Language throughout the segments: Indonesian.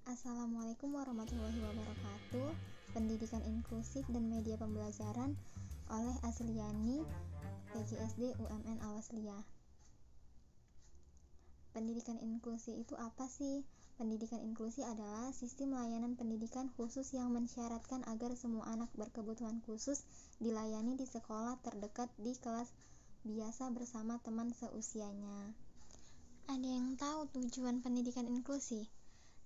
Assalamualaikum warahmatullahi wabarakatuh. Pendidikan inklusif dan media pembelajaran oleh Asliani, PGSD UMN Al-Wasliyah. Pendidikan inklusi itu apa sih? Pendidikan inklusi adalah sistem layanan pendidikan khusus yang mensyaratkan agar semua anak berkebutuhan khusus dilayani di sekolah terdekat di kelas biasa bersama teman seusianya. Ada yang tahu tujuan pendidikan inklusi?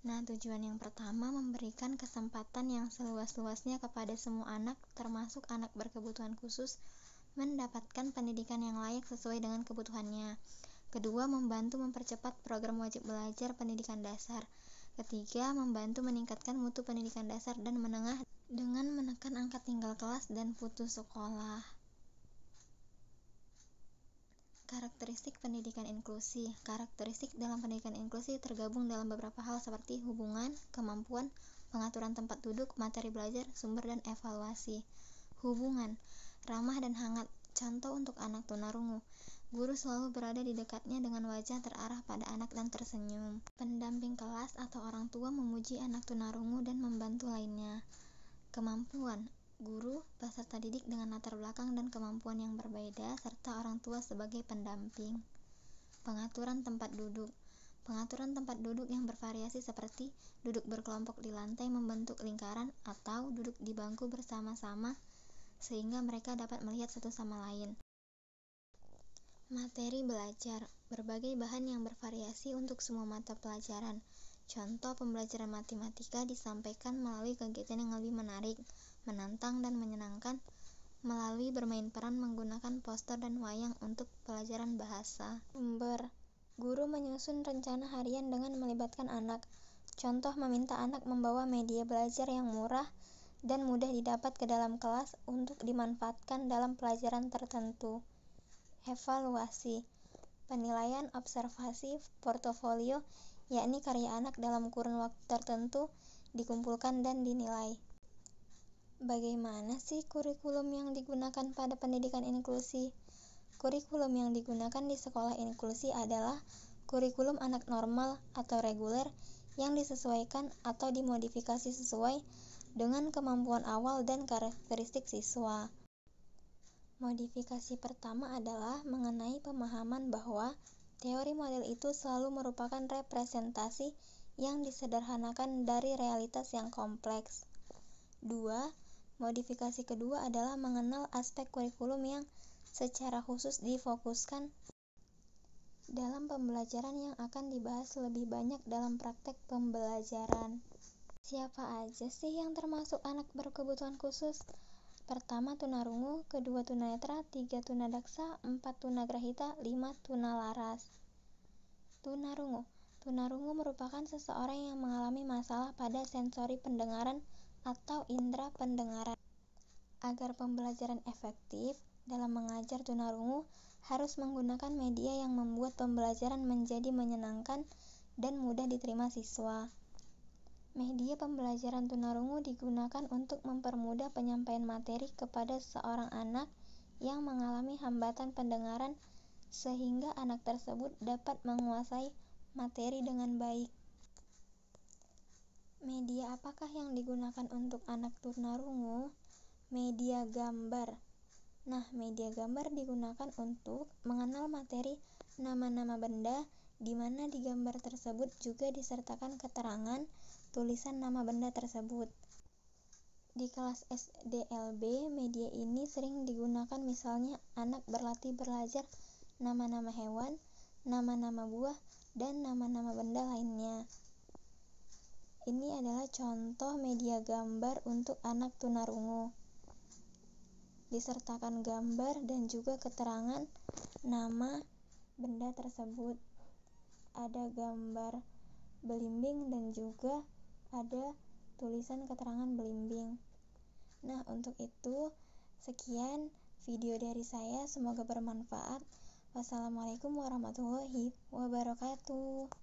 Nah, tujuan yang pertama memberikan kesempatan yang seluas-luasnya kepada semua anak, termasuk anak berkebutuhan khusus, mendapatkan pendidikan yang layak sesuai dengan kebutuhannya. Kedua, membantu mempercepat program wajib belajar pendidikan dasar. Ketiga, membantu meningkatkan mutu pendidikan dasar dan menengah dengan menekan angka tinggal kelas dan putus sekolah. Karakteristik pendidikan inklusi. Karakteristik dalam pendidikan inklusi tergabung dalam beberapa hal seperti hubungan, kemampuan, pengaturan tempat duduk, materi belajar, sumber, dan evaluasi. Hubungan, ramah dan hangat. Contoh untuk anak tunarungu. Guru selalu berada di dekatnya dengan wajah terarah pada anak dan tersenyum. Pendamping kelas atau orang tua memuji anak tunarungu dan membantu lainnya. Kemampuan, guru, peserta didik dengan latar belakang dan kemampuan yang berbeda, serta orang tua sebagai pendamping. Pengaturan tempat duduk. Pengaturan tempat duduk yang bervariasi seperti duduk berkelompok di lantai membentuk lingkaran atau duduk di bangku bersama-sama sehingga mereka dapat melihat satu sama lain. Materi belajar. Berbagai bahan yang bervariasi untuk semua mata pelajaran. Contoh pembelajaran matematika disampaikan melalui kegiatan yang lebih menarik, menantang, dan menyenangkan melalui bermain peran menggunakan poster dan wayang untuk pelajaran bahasa. Sumber. Guru menyusun rencana harian dengan melibatkan anak. Contoh meminta anak membawa media belajar yang murah dan mudah didapat ke dalam kelas untuk dimanfaatkan dalam pelajaran tertentu. Evaluasi. Penilaian observasi portofolio, yakni karya anak dalam kurun waktu tertentu dikumpulkan dan dinilai. Bagaimana sih kurikulum yang digunakan pada pendidikan inklusi? Kurikulum yang digunakan di sekolah inklusi adalah kurikulum anak normal atau reguler yang disesuaikan atau dimodifikasi sesuai dengan kemampuan awal dan karakteristik siswa. Modifikasi pertama adalah mengenai pemahaman bahwa teori model itu selalu merupakan representasi yang disederhanakan dari realitas yang kompleks. 2. Modifikasi kedua adalah mengenal aspek kurikulum yang secara khusus difokuskan dalam pembelajaran yang akan dibahas lebih banyak dalam praktek pembelajaran. Siapa aja sih yang termasuk anak berkebutuhan khusus? Pertama tunarungu, kedua tunanetra, 3 tunadaksa, 4 tunagrahita, 5 tunalaras. Tunarungu. Tunarungu merupakan seseorang yang mengalami masalah pada sensori pendengaran atau indera pendengaran. Agar pembelajaran efektif, dalam mengajar tunarungu harus menggunakan media yang membuat pembelajaran menjadi menyenangkan dan mudah diterima siswa. Media pembelajaran tunarungu digunakan untuk mempermudah penyampaian materi kepada seorang anak yang mengalami hambatan pendengaran sehingga anak tersebut dapat menguasai materi dengan baik. Media apakah yang digunakan untuk anak tunarungu? Media gambar. Nah, media gambar digunakan untuk mengenal materi nama-nama benda, di mana di gambar tersebut juga disertakan keterangan tulisan nama benda tersebut. Di kelas SDLB, media ini sering digunakan misalnya anak berlatih belajar nama-nama hewan, nama-nama buah, dan nama-nama benda lainnya. Ini adalah contoh media gambar untuk anak tunarungu. Disertakan gambar dan juga keterangan nama benda tersebut. Ada gambar belimbing dan juga ada tulisan keterangan belimbing. Nah, untuk itu sekian video dari saya, semoga bermanfaat. Wassalamualaikum warahmatullahi wabarakatuh.